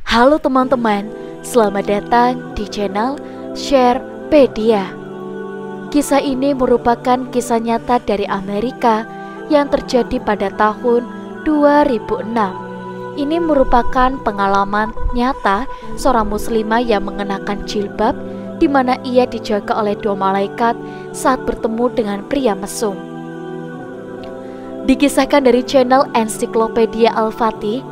Halo teman-teman, selamat datang di channel Sharepedia. Kisah ini merupakan kisah nyata dari Amerika yang terjadi pada tahun 2006. Ini merupakan pengalaman nyata seorang muslimah yang mengenakan jilbab, di mana ia dijaga oleh dua malaikat saat bertemu dengan pria mesum. Dikisahkan dari channel Ensiklopedia Al-Fatih,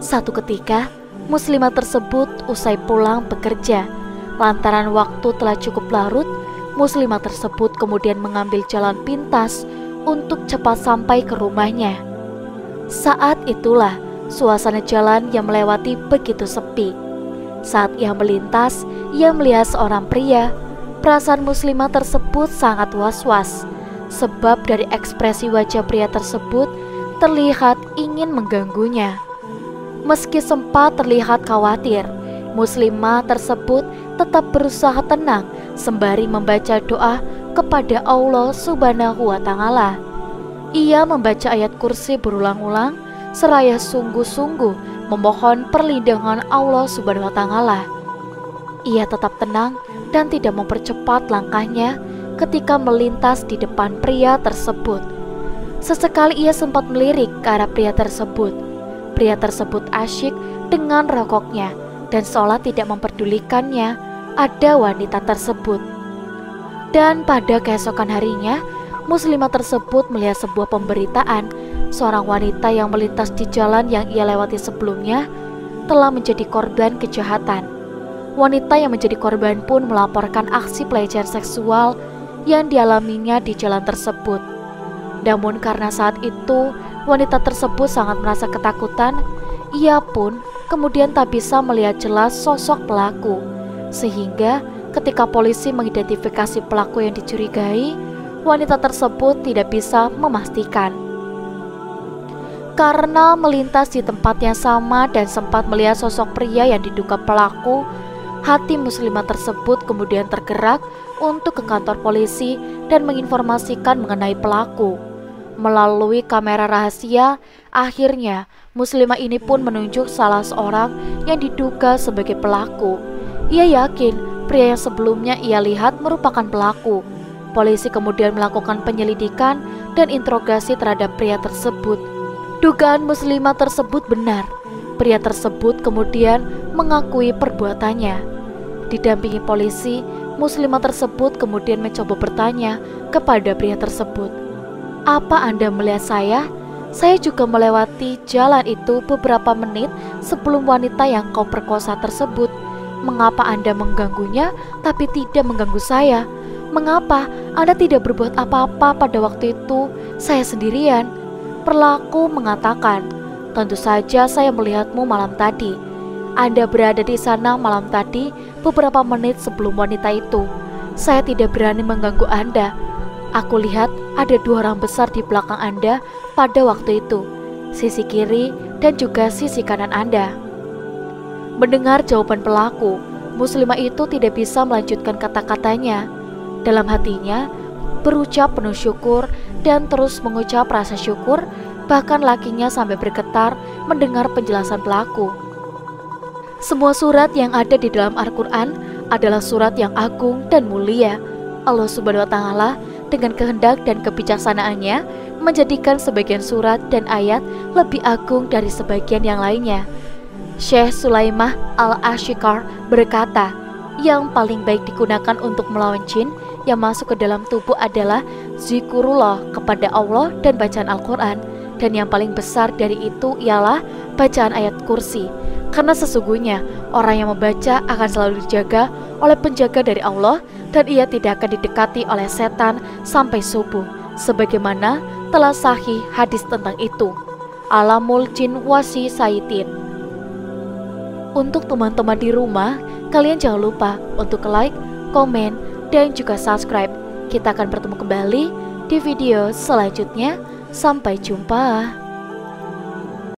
satu ketika muslimah tersebut usai pulang bekerja. Lantaran waktu telah cukup larut, muslimah tersebut kemudian mengambil jalan pintas untuk cepat sampai ke rumahnya. Saat itulah suasana jalan yang melewati begitu sepi. Saat ia melintas, ia melihat seorang pria. Perasaan muslimah tersebut sangat was-was, sebab dari ekspresi wajah pria tersebut terlihat ingin mengganggunya. Meski sempat terlihat khawatir, muslimah tersebut tetap berusaha tenang sembari membaca doa kepada Allah Subhanahu wa Ta'ala. Ia membaca ayat kursi berulang-ulang seraya sungguh-sungguh memohon perlindungan Allah Subhanahu wa Ta'ala. Ia tetap tenang dan tidak mempercepat langkahnya ketika melintas di depan pria tersebut. Sesekali ia sempat melirik ke arah pria tersebut. Pria tersebut asyik dengan rokoknya dan seolah tidak memperdulikannya ada wanita tersebut. Dan pada keesokan harinya, muslimah tersebut melihat sebuah pemberitaan seorang wanita yang melintas di jalan yang ia lewati sebelumnya telah menjadi korban kejahatan. Wanita yang menjadi korban pun melaporkan aksi pelecehan seksual yang dialaminya di jalan tersebut. Namun karena saat itu wanita tersebut sangat merasa ketakutan, ia pun kemudian tak bisa melihat jelas sosok pelaku. Sehingga ketika polisi mengidentifikasi pelaku yang dicurigai, wanita tersebut tidak bisa memastikan. Karena melintas di tempat yang sama dan sempat melihat sosok pria yang diduga pelaku, hati muslimah tersebut kemudian tergerak untuk ke kantor polisi dan menginformasikan mengenai pelaku. Melalui kamera rahasia, akhirnya muslimah ini pun menunjuk salah seorang yang diduga sebagai pelaku. Ia yakin pria yang sebelumnya ia lihat merupakan pelaku. Polisi kemudian melakukan penyelidikan dan interogasi terhadap pria tersebut. Dugaan muslimah tersebut benar. Pria tersebut kemudian mengakui perbuatannya. Didampingi polisi, muslimah tersebut kemudian mencoba bertanya kepada pria tersebut. Apa Anda melihat saya? Saya juga melewati jalan itu beberapa menit sebelum wanita yang kau perkosa tersebut. Mengapa Anda mengganggunya tapi tidak mengganggu saya? Mengapa Anda tidak berbuat apa-apa pada waktu itu? Saya sendirian. Pelaku mengatakan, tentu saja saya melihatmu malam tadi. Anda berada di sana malam tadi beberapa menit sebelum wanita itu. Saya tidak berani mengganggu Anda. Aku lihat ada dua orang besar di belakang Anda pada waktu itu, sisi kiri dan juga sisi kanan Anda. Mendengar jawaban pelaku, muslimah itu tidak bisa melanjutkan kata-katanya. Dalam hatinya, berucap penuh syukur dan terus mengucap rasa syukur, bahkan lakinya sampai bergetar mendengar penjelasan pelaku. Semua surat yang ada di dalam Al-Quran adalah surat yang agung dan mulia. Allah Subhanahu wa Ta'ala dengan kehendak dan kebijaksanaannya menjadikan sebagian surat dan ayat lebih agung dari sebagian yang lainnya. Syekh Sulaimah Al-Ashikar berkata, yang paling baik digunakan untuk melawan jin yang masuk ke dalam tubuh adalah zikrullah kepada Allah dan bacaan Al-Quran, dan yang paling besar dari itu ialah bacaan ayat kursi. Karena sesungguhnya orang yang membaca akan selalu dijaga oleh penjaga dari Allah, dan ia tidak akan didekati oleh setan sampai subuh, sebagaimana telah sahih hadis tentang itu. Alamul Jin Wasi Saitin. Untuk teman-teman di rumah, kalian jangan lupa untuk like, komen, dan juga subscribe. Kita akan bertemu kembali di video selanjutnya. Sampai jumpa.